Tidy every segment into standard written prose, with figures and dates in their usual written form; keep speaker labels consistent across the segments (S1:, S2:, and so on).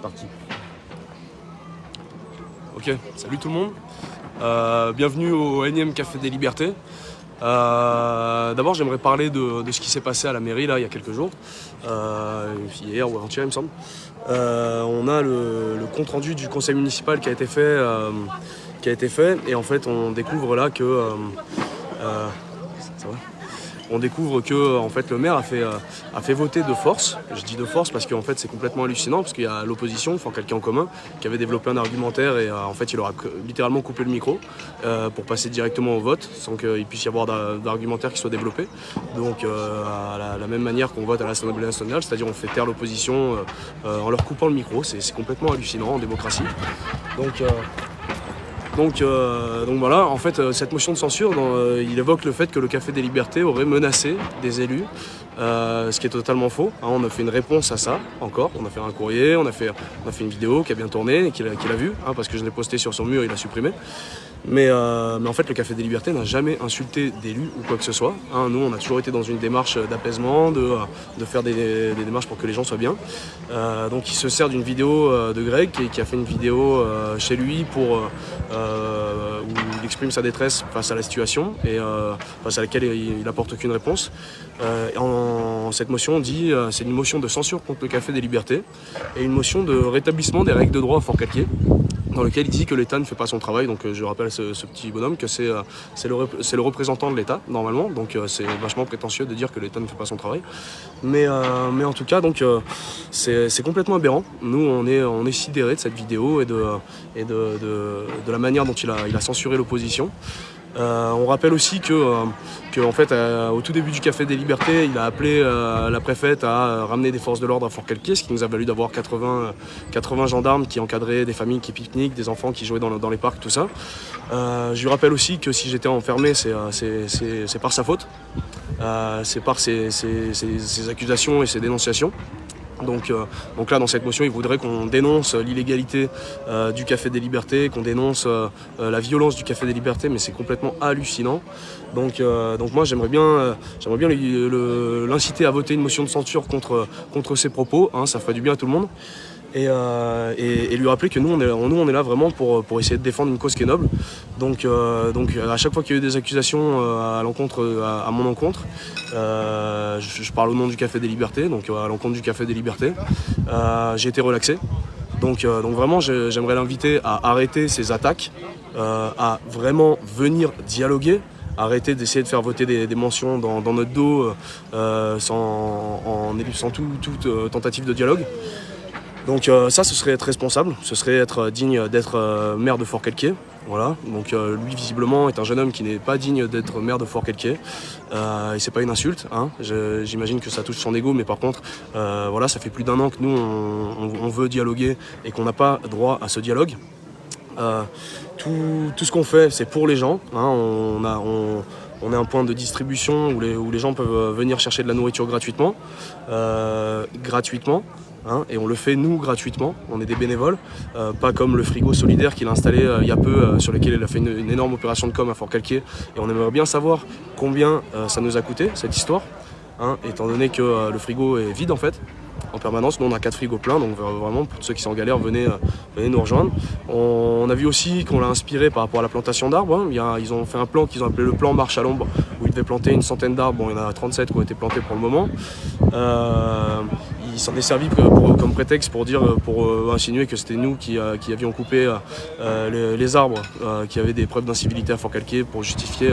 S1: Parti.
S2: Ok, salut tout le monde. Bienvenue au énième Café des Libertés. D'abord, j'aimerais parler de ce qui s'est passé à la mairie là il y a quelques jours, hier ou avant-hier il me semble. On a le compte rendu du conseil municipal qui a été fait, et en fait on découvre là que ça va. On découvre que en fait, le maire a fait voter de force. Je dis de force parce qu'en fait, c'est complètement hallucinant parce qu'il y a l'opposition, enfin quelqu'un en commun, qui avait développé un argumentaire et en fait, il aura littéralement coupé le micro pour passer directement au vote sans qu'il puisse y avoir d'argumentaire qui soit développé. Donc, à la même manière qu'on vote à l'Assemblée nationale, c'est-à-dire on fait taire l'opposition en leur coupant le micro. C'est complètement hallucinant en démocratie. Donc voilà, en fait, cette motion de censure, il évoque le fait que le Café des Libertés aurait menacé des élus, ce qui est totalement faux. On a fait une réponse à ça, encore. On a fait un courrier, on a fait une vidéo qui a bien tourné et qu'il a vu, parce que je l'ai posté sur son mur, il a supprimé. Mais en fait, le Café des Libertés n'a jamais insulté d'élus ou quoi que ce soit. Nous, on a toujours été dans une démarche d'apaisement, de faire des démarches pour que les gens soient bien. Donc, il se sert d'une vidéo de Greg qui a fait une vidéo chez lui où il exprime sa détresse face à la situation et face à laquelle il n'apporte aucune réponse. Cette motion dit c'est une motion de censure contre le Café des Libertés et une motion de rétablissement des règles de droit à Fort-Calquier, dans lequel il dit que l'État ne fait pas son travail. Donc je rappelle ce petit bonhomme que c'est le représentant de l'État normalement, donc c'est vachement prétentieux de dire que l'État ne fait pas son travail. Mais en tout cas, donc c'est complètement aberrant. Nous on est sidérés de cette vidéo et de la manière dont il a censuré l'opposition. On rappelle aussi que en fait, au tout début du Café des Libertés, il a appelé la préfète à ramener des forces de l'ordre à Fort-Calquier, ce qui nous a valu d'avoir 80 gendarmes qui encadraient des familles qui pique-niquent, des enfants qui jouaient dans les parcs, tout ça. Je lui rappelle aussi que si j'étais enfermé, c'est par sa faute. C'est par ses accusations et ses dénonciations. Donc là, dans cette motion, il voudrait qu'on dénonce l'illégalité du Café des Libertés, qu'on dénonce la violence du Café des Libertés, mais c'est complètement hallucinant. Donc moi, j'aimerais bien l'inciter à voter une motion de censure contre ses propos, ça ferait du bien à tout le monde. Et lui rappeler que nous on est là vraiment pour essayer de défendre une cause qui est noble. Donc à chaque fois qu'il y a eu des accusations à mon encontre, je parle au nom du Café des Libertés, donc à l'encontre du Café des Libertés, j'ai été relaxé. Donc vraiment j'aimerais l'inviter à arrêter ces attaques, à vraiment venir dialoguer. Arrêter d'essayer de faire voter des mentions dans notre dos en ellipsant toute tentative de dialogue. Donc ça, ce serait être responsable, ce serait être digne d'être maire de Fort-Calquier. Voilà. Donc lui, visiblement, est un jeune homme qui n'est pas digne d'être maire de Fort-Calquier. Et c'est pas une insulte, j'imagine que ça touche son ego, mais par contre, voilà, ça fait plus d'1 an que nous, on veut dialoguer et qu'on n'a pas droit à ce dialogue. Tout ce qu'on fait, c'est pour les gens. On est un point de distribution où les gens peuvent venir chercher de la nourriture gratuitement. Et on le fait nous gratuitement, on est des bénévoles, pas comme le frigo solidaire qu'il a installé il y a peu, sur lequel il a fait une énorme opération de com à Fort-Calquier. Et on aimerait bien savoir combien ça nous a coûté cette histoire, étant donné que le frigo est vide en fait, en permanence. Nous on a 4 frigos pleins, donc vraiment pour ceux qui sont en galère, venez nous rejoindre. On a vu aussi qu'on l'a inspiré par rapport à la plantation d'arbres. Ils ont fait un plan qu'ils ont appelé le plan Marche à l'ombre, où ils devaient planter une centaine d'arbres. Bon, il y en a 37 qui ont été plantés pour le moment. Il s'en est servi comme prétexte pour insinuer que c'était nous qui avions coupé les arbres qui avaient des preuves d'incivilité à Fort-Calquier, pour justifier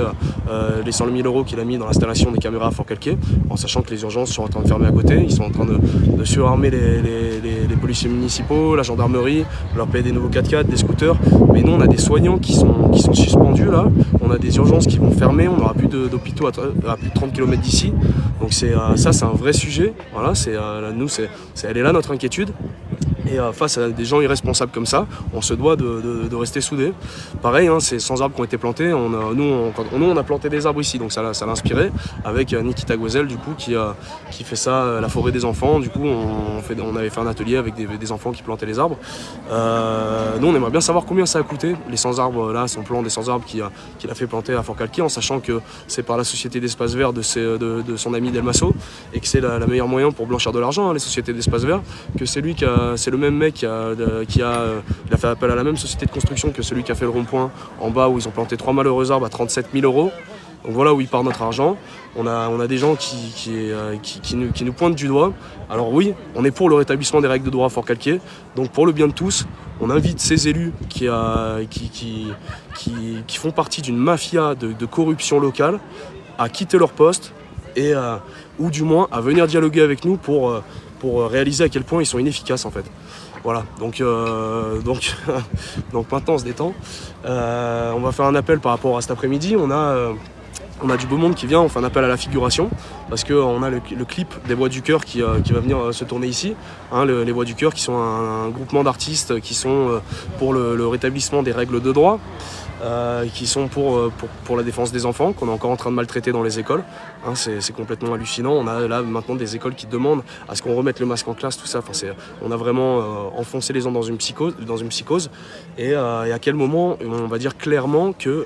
S2: les 100 000 € qu'il a mis dans l'installation des caméras à Fort-Calquier, en sachant que les urgences sont en train de fermer à côté. Ils sont en train de surarmer les policiers municipaux, la gendarmerie, leur payer des nouveaux 4x4, des scooters. Mais nous, on a des soignants qui sont suspendus là. On a des urgences qui vont fermer. On n'aura plus d'hôpitaux à plus de 30 km d'ici. Donc c'est un vrai sujet. Voilà, elle est là notre inquiétude. Et face à des gens irresponsables comme ça, on se doit de rester soudés. Pareil, c'est 100 arbres qui ont été plantés. Nous, on a planté des arbres ici, donc ça l'a inspiré, avec Nikita Gwezel, du coup, qui fait ça, la forêt des enfants. Du coup, on avait fait un atelier avec des enfants qui plantaient les arbres. Nous, on aimerait bien savoir combien ça a coûté, les 100 arbres, là, son plan des 100 arbres qu'il a fait planter à Fort-Calquier, en sachant que c'est par la société d'espace vert de son ami Delmasso, et que c'est le meilleur moyen pour blanchir de l'argent, les sociétés d'espace vert, que c'est le même mec, il a fait appel à la même société de construction que celui qui a fait le rond-point en bas où ils ont planté 3 malheureux arbres à 37 000 €. Donc voilà où il part notre argent. On a des gens qui nous pointent du doigt. Alors oui, on est pour le rétablissement des règles de droit à Fort-Calquier. Donc pour le bien de tous, on invite ces élus qui font partie d'une mafia de corruption locale à quitter leur poste et ou du moins à venir dialoguer avec nous pour réaliser à quel point ils sont inefficaces en fait. Voilà, donc maintenant on se détend. On va faire un appel par rapport à cet après-midi. On a du beau monde qui vient, on fait un appel à la figuration parce qu'on a le clip des Voix du Cœur qui va venir se tourner ici. Les Voix du Cœur qui sont un groupement d'artistes qui sont pour le rétablissement des règles de droit. Qui sont pour la défense des enfants, qu'on est encore en train de maltraiter dans les écoles. C'est complètement hallucinant. On a là maintenant des écoles qui demandent à ce qu'on remette le masque en classe, tout ça. On a vraiment enfoncé les gens dans une psychose. Et à quel moment on va dire clairement que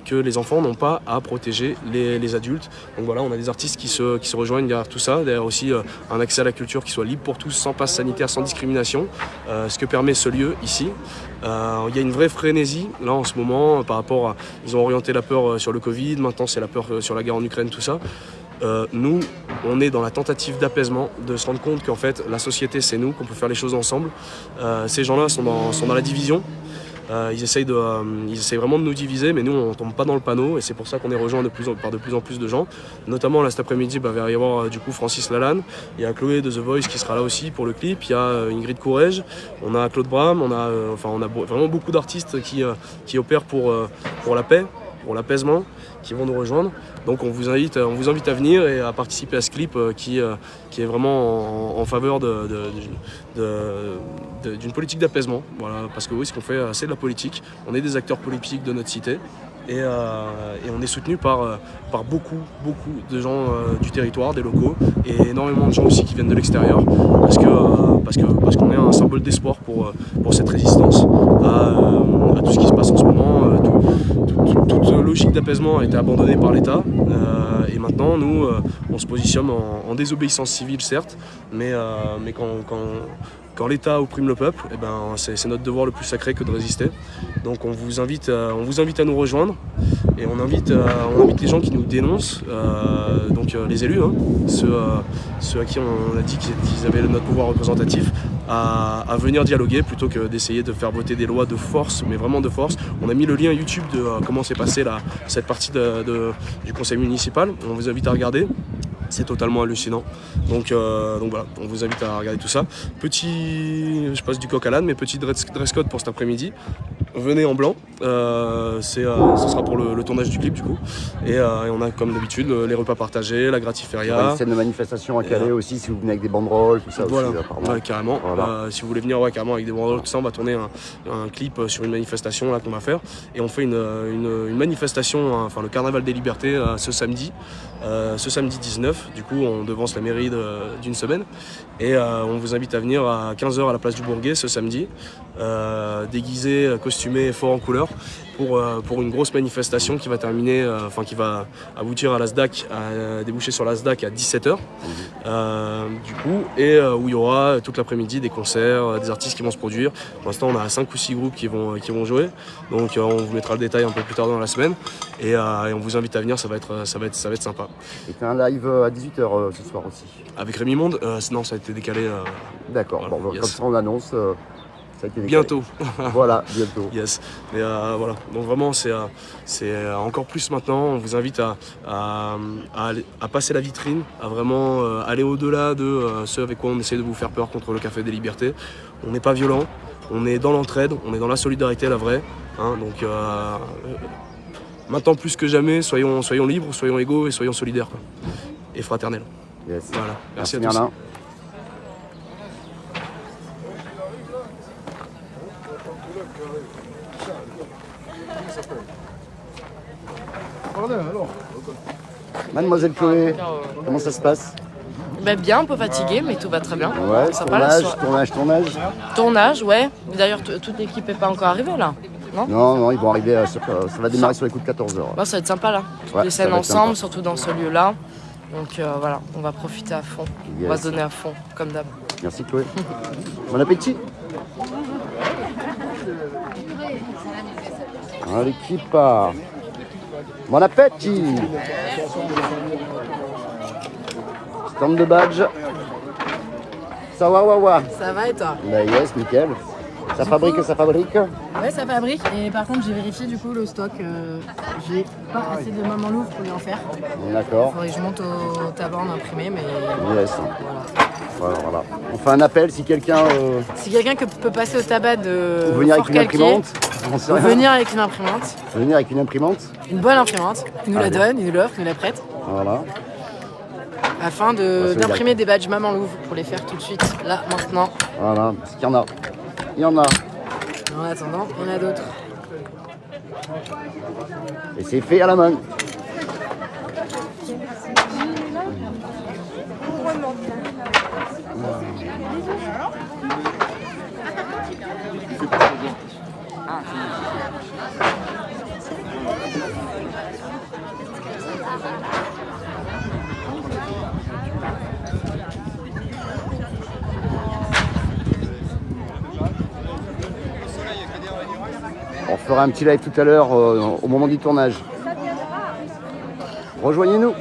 S2: les enfants n'ont pas à protéger les adultes. Donc voilà, on a des artistes qui se rejoignent derrière tout ça. Derrière aussi un accès à la culture qui soit libre pour tous, sans passe sanitaire, sans discrimination. Ce que permet ce lieu ici. Il y a une vraie frénésie là en ce moment par rapport à... Ils ont orienté la peur sur le Covid, maintenant c'est la peur sur la guerre en Ukraine, tout ça. Nous, on est dans la tentative d'apaisement, de se rendre compte qu'en fait la société c'est nous, qu'on peut faire les choses ensemble. Ces gens-là sont dans la division. Ils essayent vraiment de nous diviser, mais nous on tombe pas dans le panneau et c'est pour ça qu'on est rejoint par de plus en plus de gens. Notamment là cet après-midi, il va y avoir du coup Francis Lalanne, il y a Chloé de The Voice qui sera là aussi pour le clip, il y a Ingrid Courrèges, on a Claude Bram, on a vraiment beaucoup d'artistes qui opèrent pour la paix, pour l'apaisement, qui vont nous rejoindre. Donc on vous invite à venir et à participer à ce clip qui est vraiment en faveur d'une politique d'apaisement. Voilà, parce que oui, ce qu'on fait, c'est de la politique. On est des acteurs politiques de notre cité et on est soutenu par beaucoup de gens du territoire, des locaux et énormément de gens aussi qui viennent de l'extérieur parce qu'on est un symbole d'espoir pour cette résistance à tout ce qui se passe en ce moment. Toute logique d'apaisement a été abandonnée par l'État et maintenant nous on se positionne en désobéissance civile certes, mais quand l'État opprime le peuple, eh ben, c'est notre devoir le plus sacré que de résister. Donc on vous invite à nous rejoindre et on invite les gens qui nous dénoncent, les élus, ceux à qui on a dit qu'ils avaient notre pouvoir représentatif, à venir dialoguer plutôt que d'essayer de faire voter des lois de force, mais vraiment de force. On a mis le lien YouTube de comment s'est passée cette partie du conseil municipal. On vous invite à regarder. C'est totalement hallucinant. Donc voilà, on vous invite à regarder tout ça. Je passe du coq à l'âne, mais petit dress code pour cet après-midi. Venez en blanc, ce sera pour le tournage du clip du coup. Et on a comme d'habitude les repas partagés, la gratiféria.
S1: Il y a une scène de manifestation à Calais aussi, si vous venez avec des banderoles, tout ça
S2: voilà.
S1: aussi.
S2: Ouais, carrément. Voilà. Si vous voulez venir carrément avec des banderoles, tout ça, on va tourner un clip sur une manifestation là qu'on va faire. Et on fait une manifestation, enfin le carnaval des libertés ce samedi 19. Du coup, on devance la mairie d'une semaine. Et on vous invite à venir à 15h à la place du Bourget ce samedi, déguisé, costumé, fort en couleur, pour une grosse manifestation qui va terminer, qui va aboutir à la SDAC, à déboucher sur la SDAC à 17h. Du coup, et où il y aura toute l'après-midi des concerts, des artistes qui vont se produire. Pour l'instant, on a 5 ou 6 groupes qui vont jouer. Donc, on vous mettra le détail un peu plus tard dans la semaine. Et on vous invite à venir, ça va être sympa.
S1: Et tu as un live à 18h ce soir aussi.
S2: Avec Rémi Monde, non, ça a été décalé.
S1: D'accord,
S2: voilà,
S1: bon, yes. Comme ça on annonce. Ça a été décalé.
S2: Bientôt.
S1: Voilà, bientôt.
S2: Yes. Mais voilà. Donc vraiment, c'est encore plus maintenant. On vous invite à passer la vitrine, à vraiment aller au-delà de ce avec quoi on essaie de vous faire peur contre le Café des Libertés. On n'est pas violent, on est dans l'entraide, on est dans la solidarité, la vraie. Donc maintenant plus que jamais, soyons libres, soyons égaux et soyons solidaires. Quoi. Et fraternels.
S1: Yes.
S2: Voilà. Merci à tous.
S1: Merlin. Mademoiselle Chloé, comment ça se passe?
S3: Bien, un peu fatigué, mais tout va très bien.
S1: Ouais,
S3: Tournage, ouais. D'ailleurs, toute l'équipe n'est pas encore arrivée là.
S1: Non, ils vont arriver, ça va démarrer sur les coups de 14h.
S3: Ça va être sympa là.
S1: Ouais,
S3: les scènes ensemble, surtout dans ce lieu-là. Donc voilà, on va profiter à fond. Yes. On va se donner à fond, comme d'hab.
S1: Merci Chloé. Bon appétit. L'équipe part. Bon appétit. Stand de badge. Ça va.
S4: Ça va et toi?
S1: Bah yes, nickel. Ça fabrique.
S4: Ouais, ça fabrique. Et par contre, j'ai vérifié du coup le stock. J'ai pas assez de maman Louvre pour lui en faire.
S1: D'accord.
S4: Faudrait que je monte au tabac en imprimé, mais
S1: Yes.
S4: voilà.
S1: Voilà. On fait un appel si quelqu'un
S4: Si quelqu'un peut passer au tabac de
S1: veut venir avec une
S4: Fort-Calquier,
S1: imprimante. On sait
S4: peut
S1: rien.
S4: venir avec une imprimante,
S1: Venir avec une imprimante.
S4: une bonne imprimante, il nous la
S1: Allez.
S4: donne, il nous l'offre, il nous la prête,
S1: Voilà.
S4: afin
S1: c'est
S4: d'imprimer des badges maman Louvre pour les faire tout de suite, là, maintenant.
S1: Voilà. Parce qu'il y en a. Il y en a.
S4: En attendant, il y en a d'autres.
S1: Et c'est fait à la main. On fera un petit live tout à l'heure au moment du tournage. Rejoignez-nous.